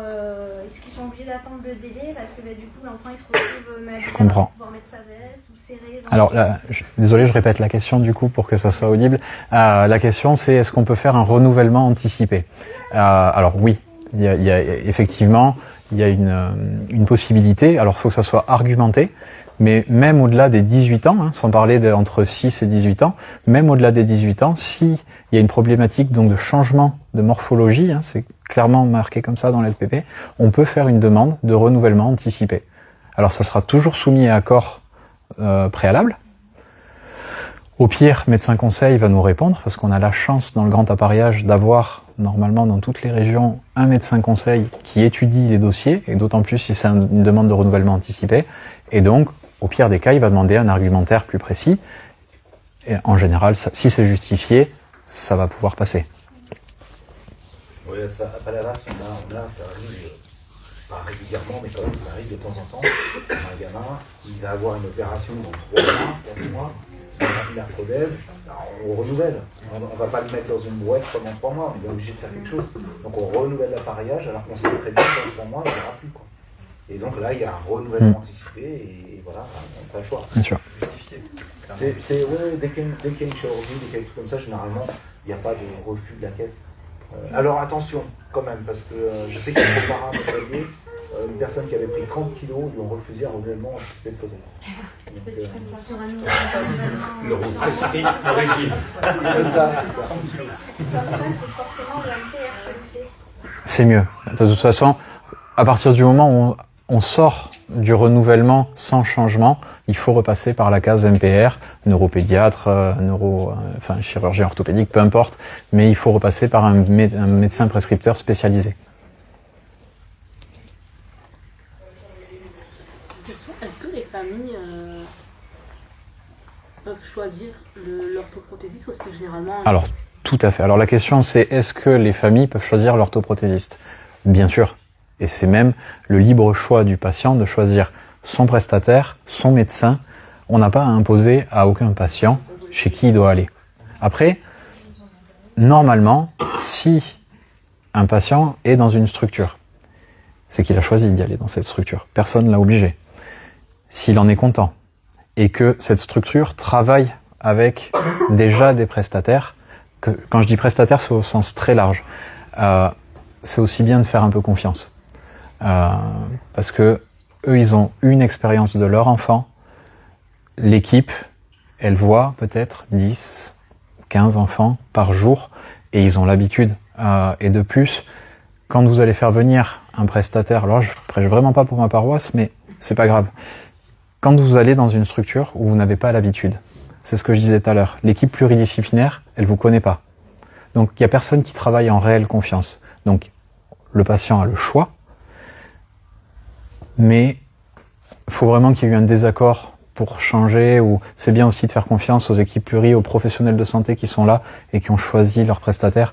est-ce qu'ils sont obligés d'attendre le délai parce que du coup, l'enfant, il se retrouve mal Je comprends. pouvoir mettre sa veste ou serrer dans Alors, là, désolé, je répète la question du coup pour que ça soit audible. La question, c'est est-ce qu'on peut faire un renouvellement anticipé? Alors oui, il y a effectivement, il y a une possibilité. Alors, il faut que ça soit argumenté. Mais même au-delà des 18 ans, sans parler entre 6 et 18 ans, même au-delà des 18 ans, s'il y a une problématique donc de changement de morphologie, c'est clairement marqué comme ça dans l'LPP, on peut faire une demande de renouvellement anticipé. Alors ça sera toujours soumis à accord préalable. Au pire, médecin conseil va nous répondre, parce qu'on a la chance dans le grand appareillage d'avoir normalement dans toutes les régions un médecin conseil qui étudie les dossiers, et d'autant plus si c'est une demande de renouvellement anticipé. Et donc, au pire des cas, il va demander un argumentaire plus précis. Et en général, si c'est justifié, ça va pouvoir passer. Oui, ça, à Palavas, ça arrive, pas régulièrement, mais quand même, ça arrive de temps en temps. Un gamin, il va avoir une opération dans 3 mois, 4 mois, une arthrodèse, on renouvelle. On ne va pas le mettre dans une boîte pendant 3 mois, on est obligé de faire quelque chose. Donc on renouvelle l'appareillage, alors qu'on sait très bien que dans 3 mois, il n'y aura plus. Quoi. Et donc là, il y a un renouvellement anticipé, et voilà, on n'a pas le choix. Bien sûr. Justifié. Dès qu'il y a une chirurgie, dès qu'il y a des trucs comme ça, généralement, il n'y a pas de refus de la caisse. Alors attention, quand même, parce que je sais qu'il y a un parent Montpellier, une personne qui avait pris 30 kilos, lui ont refusé un renouvellement anticipé de côté. Le précipité, un régime. C'est ça. Comme ça, c'est forcément le MPR qui le fait. C'est mieux. De toute façon, à partir du moment où on sort du renouvellement sans changement, il faut repasser par la case MPR, neuropédiatre, chirurgien orthopédique, peu importe, mais il faut repasser par un médecin prescripteur spécialisé. Est-ce que les familles peuvent choisir l'orthoprothésiste ou est-ce que généralement... Alors, tout à fait. Alors la question c'est, est-ce que les familles peuvent choisir l'orthoprothésiste? Bien sûr. Et c'est même le libre choix du patient de choisir son prestataire, son médecin. On n'a pas à imposer à aucun patient chez qui il doit aller. Après, normalement, si un patient est dans une structure, c'est qu'il a choisi d'y aller dans cette structure. Personne ne l'a obligé. S'il en est content et que cette structure travaille avec déjà des prestataires, quand je dis prestataire, c'est au sens très large, c'est aussi bien de faire un peu confiance. Parce que eux, ils ont une expérience de leur enfant. L'équipe, elle voit peut-être 10, 15 enfants par jour et ils ont l'habitude. Et de plus, quand vous allez faire venir un prestataire, alors je prêche vraiment pas pour ma paroisse, mais c'est pas grave. Quand vous allez dans une structure où vous n'avez pas l'habitude, c'est ce que je disais tout à l'heure, l'équipe pluridisciplinaire, elle vous connaît pas. Donc il y a personne qui travaille en réelle confiance. Donc le patient a le choix, mais il faut vraiment qu'il y ait eu un désaccord pour changer, ou c'est bien aussi de faire confiance aux équipes pluri, aux professionnels de santé qui sont là et qui ont choisi leur prestataire,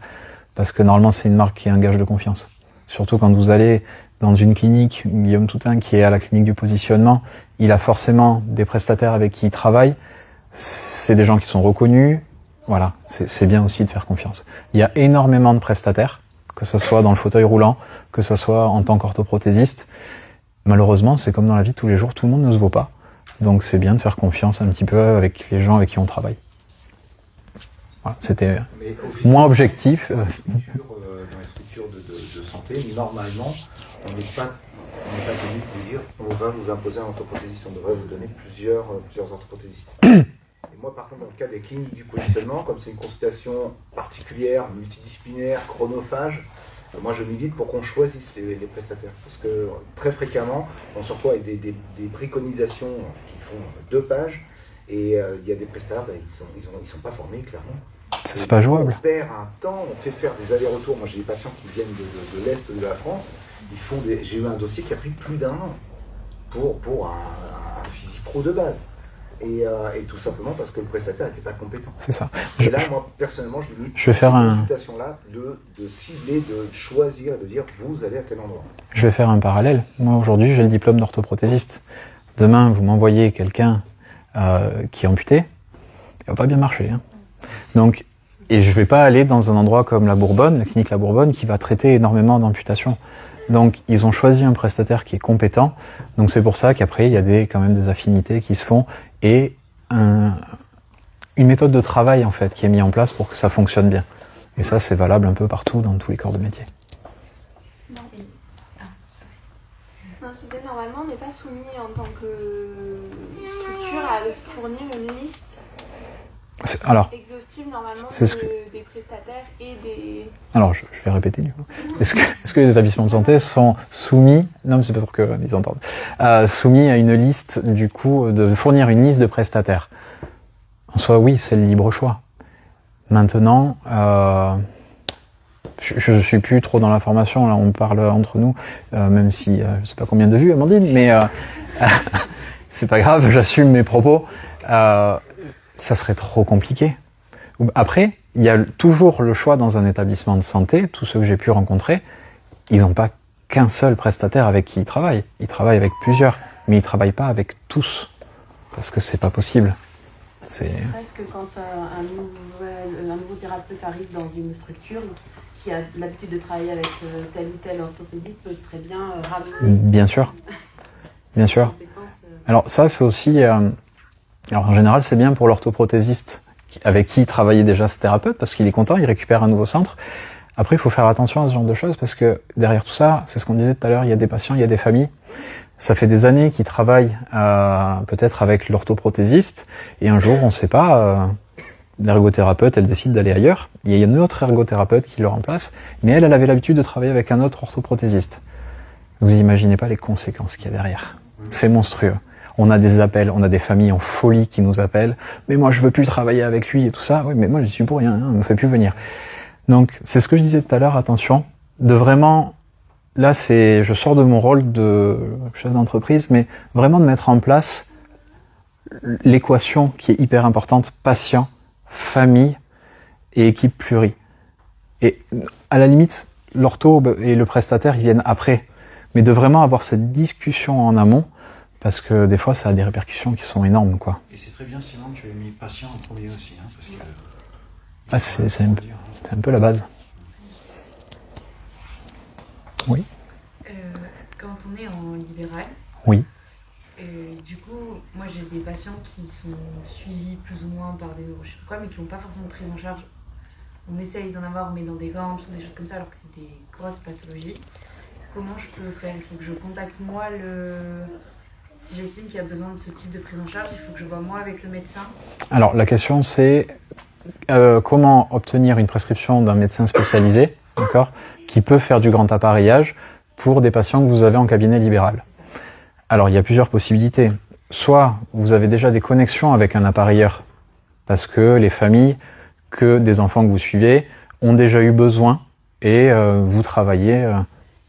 parce que normalement c'est une marque qui est un gage de confiance. Surtout quand vous allez dans une clinique, Guillaume Toutain qui est à la clinique du positionnement, il a forcément des prestataires avec qui il travaille, c'est des gens qui sont reconnus, voilà, c'est bien aussi de faire confiance. Il y a énormément de prestataires, que ce soit dans le fauteuil roulant, que ce soit en tant qu'orthoprothésiste. Malheureusement, c'est comme dans la vie de tous les jours, tout le monde ne se vaut pas. Donc c'est bien de faire confiance un petit peu avec les gens avec qui on travaille. Voilà, c'était moins objectif. Dans les structures de santé, normalement, on n'est pas tenu de dire on va vous imposer un orthoprothésiste, on devrait vous donner plusieurs orthoprothésistes. Et moi, par contre, dans le cas des cliniques du positionnement, comme c'est une consultation particulière, multidisciplinaire, chronophage, moi je milite pour qu'on choisisse les prestataires. Parce que très fréquemment, on se retrouve avec des préconisations qui font 2 pages, et il y a des prestataires, ils sont pas formés, clairement. C'est pas jouable. On perd un temps, on fait faire des allers-retours. Moi j'ai des patients qui viennent de l'Est de la France, j'ai eu un dossier qui a pris plus d'1 an pour un physio-pro de base. Et tout simplement parce que le prestataire n'était pas compétent. C'est ça. Et là, moi, personnellement, je vais faire cette consultation-là de cibler, de choisir, de dire vous allez à tel endroit. Je vais faire un parallèle. Moi, aujourd'hui, j'ai le diplôme d'orthoprothésiste. Demain, vous m'envoyez quelqu'un qui est amputé, ça va pas bien marcher. Hein. Donc, et je vais pas aller dans un endroit comme la Bourbonne, la clinique La Bourbonne, qui va traiter énormément d'amputations. Donc, ils ont choisi un prestataire qui est compétent. Donc, c'est pour ça qu'après, il y a quand même des affinités qui se font et une méthode de travail, en fait, qui est mise en place pour que ça fonctionne bien. Et ça, c'est valable un peu partout dans tous les corps de métier. Non, je disais, normalement, on n'est pas soumis en tant que structure à se fournir une liste alors, exhaustive, normalement, des prestataires et des... Alors, je vais répéter du coup. Est-ce que les établissements de santé sont soumis, non mais c'est pas pour qu'ils entendent, soumis à une liste, du coup, de fournir une liste de prestataires? En soi, oui, c'est le libre choix. Maintenant, je suis plus trop dans l'information, là on parle entre nous, même si je sais pas combien de vues, Amandine, mais c'est pas grave, j'assume mes propos. Ça serait trop compliqué. Après, il y a toujours le choix dans un établissement de santé, tous ceux que j'ai pu rencontrer, ils n'ont pas qu'un seul prestataire avec qui ils travaillent. Ils travaillent avec plusieurs, mais ils ne travaillent pas avec tous, parce que c'est pas possible. C'est presque quand un nouveau thérapeute arrive dans une structure qui a l'habitude de travailler avec tel ou tel orthopédiste peut très bien ramener... Bien sûr. Bien sûr. Alors ça, c'est aussi... Alors en général, c'est bien pour l'orthoprothésiste avec qui travaillait déjà ce thérapeute, parce qu'il est content, il récupère un nouveau centre. Après, il faut faire attention à ce genre de choses, parce que derrière tout ça, c'est ce qu'on disait tout à l'heure, il y a des patients, il y a des familles. Ça fait des années qu'ils travaillent peut-être avec l'orthoprothésiste, et un jour, on ne sait pas, l'ergothérapeute, elle décide d'aller ailleurs. Il y a une autre ergothérapeute qui le remplace, mais elle avait l'habitude de travailler avec un autre orthoprothésiste. Vous imaginez pas les conséquences qu'il y a derrière. C'est monstrueux. On a des appels, on a des familles en folie qui nous appellent. Mais moi, je veux plus travailler avec lui et tout ça. Oui, mais moi, je suis pour rien, hein, on me fait plus venir. Donc, c'est ce que je disais tout à l'heure, attention, de vraiment, là, je sors de mon rôle de chef d'entreprise, mais vraiment de mettre en place l'équation qui est hyper importante, patient, famille et équipe pluri. Et à la limite, l'ortho et le prestataire, ils viennent après. Mais de vraiment avoir cette discussion en amont, parce que des fois, ça a des répercussions qui sont énormes, quoi. Et c'est très bien, Simon, que tu aies mis patient en premier aussi, hein, parce que... c'est un peu la base. Oui. Quand on est en libéral, oui. Du coup, moi j'ai des patients qui sont suivis plus ou moins par des neurochirurgiens, mais qui n'ont pas forcément de prise en charge. On essaye d'en avoir, mais dans des gants, des choses comme ça, alors que c'est des grosses pathologies. Comment je peux faire? Il faut que je contacte moi Si j'estime qu'il y a besoin de ce type de prise en charge, il faut que je vois moi avec le médecin. Alors la question c'est comment obtenir une prescription d'un médecin spécialisé, d'accord, qui peut faire du grand appareillage pour des patients que vous avez en cabinet libéral. Alors il y a plusieurs possibilités. Soit vous avez déjà des connexions avec un appareilleur, parce que les familles, que des enfants que vous suivez, ont déjà eu besoin et vous travaillez...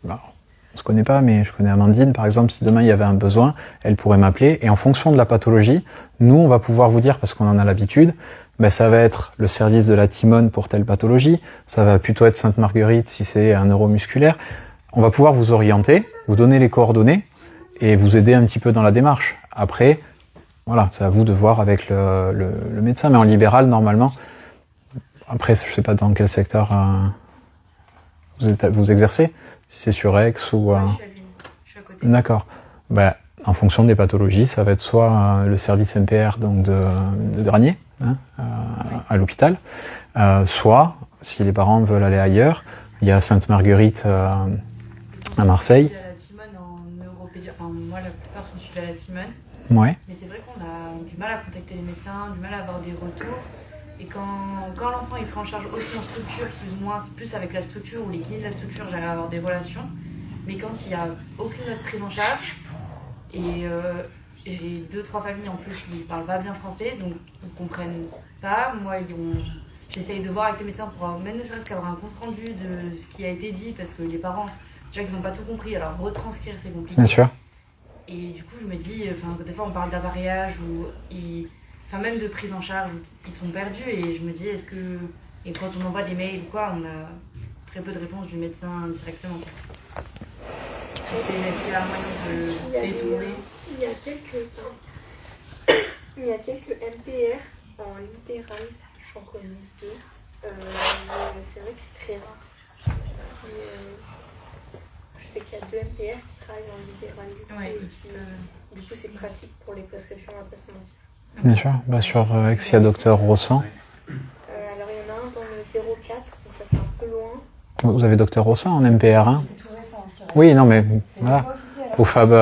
on se connaît pas, mais je connais Amandine, par exemple, si demain il y avait un besoin, elle pourrait m'appeler, et en fonction de la pathologie, nous, on va pouvoir vous dire, parce qu'on en a l'habitude, ben, ça va être le service de la Timone pour telle pathologie, ça va plutôt être Sainte-Marguerite si c'est un neuromusculaire. On va pouvoir vous orienter, vous donner les coordonnées, et vous aider un petit peu dans la démarche. Après, voilà, c'est à vous de voir avec le médecin, mais en libéral, normalement, après, je sais pas dans quel secteur vous exercez, si c'est sur Aix ou... Ouais, je suis à côté. D'accord. En fonction des pathologies, ça va être soit le service MPR donc de Granier, hein, à l'hôpital, soit, si les parents veulent aller ailleurs, il y a Sainte-Marguerite à Marseille. À la Timone en neuropédiatrie, enfin, moi la plupart sont suivis à la Timone. Ouais. Mais c'est vrai qu'on a du mal à contacter les médecins, du mal à avoir des retours. Et quand l'enfant est pris en charge aussi en structure, plus ou moins, c'est plus avec la structure ou les kinés de la structure, j'arrive à avoir des relations. Mais quand il n'y a aucune autre prise en charge, et j'ai 2-3 familles en plus qui ne parlent pas bien français, donc ils ne comprennent pas. Moi, j'essaye de voir avec les médecins pour même ne serait-ce qu'avoir un compte-rendu de ce qui a été dit, parce que les parents, déjà qu'ils n'ont pas tout compris, alors retranscrire c'est compliqué. Bien sûr. Et du coup, je me dis, des fois on parle d'appareillage ou même de prise en charge, ils sont perdus et je me dis, et quand on envoie des mails ou quoi, on a très peu de réponses du médecin directement. C'est un moyen de détourner. Il y a quelques MPR en libéral, j'en connais deux. Mais c'est vrai que c'est très rare. Je sais qu'il y a 2 MPR qui travaillent en libéral du coup c'est pratique pour les prescriptions, on va pas se mentir. Bien sûr, sur Aix, il y a Docteur Rossan. Alors il y en a un dans le 04, donc ça fait un peu loin. Vous avez Docteur Rossan en MPR1 C'est tout récent sur Oui, non mais voilà. Au Fab,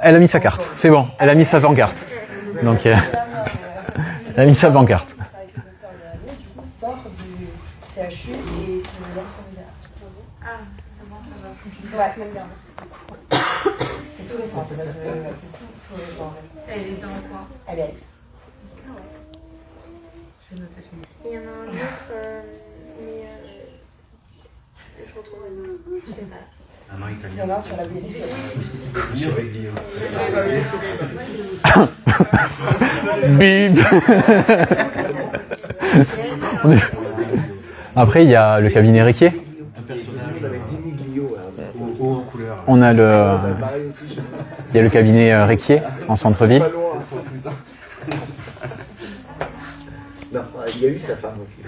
elle a mis sa carte, c'est bon, elle a mis sa pancarte. Donc elle a mis sa pancarte. Avec le docteur Gallagher, du coup, sort du CHU et se lance en libéral. Ah, ça va. Ouais, semaine dernière. C'est tout récent, c'est tout récent. Elle est dans quoi? Elle est à Aix. Je vais noter son nom. Il y en a un autre, mais je retrouve le nom. Je sais pas. Un nom italien. Il y en a un sur la BD. Sur Reglio. Bip. Après, il y a le cabinet Réquier. Un personnage Avec 10 000 Glio. haut en couleur. On a il y a le cabinet Réquier en centre-ville. Pas loin, son cousin. Non, il y a eu sa femme aussi.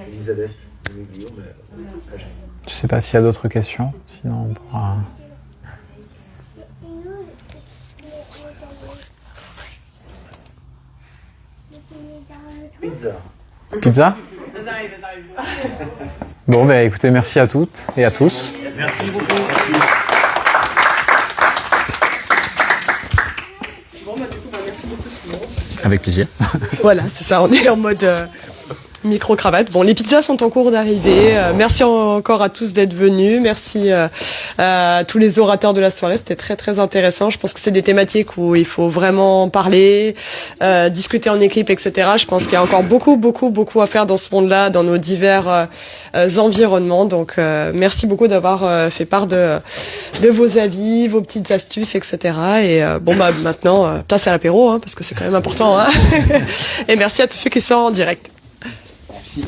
Elisabeth. Glio, mais très jeune. Je sais pas s'il y a d'autres questions, sinon on pourra... Pizza. Pizza? Bon, écoutez, merci à toutes et à tous. Merci beaucoup. Merci beaucoup Simon. Avec plaisir. Voilà, c'est ça, on est en mode micro-cravate. Bon, les pizzas sont en cours d'arrivée. Merci encore à tous d'être venus. Merci à tous les orateurs de la soirée. C'était très très intéressant. Je pense que c'est des thématiques où il faut vraiment parler, discuter en équipe, etc. Je pense qu'il y a encore beaucoup à faire dans ce monde-là, dans nos divers environnements. Donc, merci beaucoup d'avoir fait part de vos avis, vos petites astuces, etc. Et maintenant, place à l'apéro, hein, parce que c'est quand même important. Hein. Et merci à tous ceux qui sont en direct. Merci.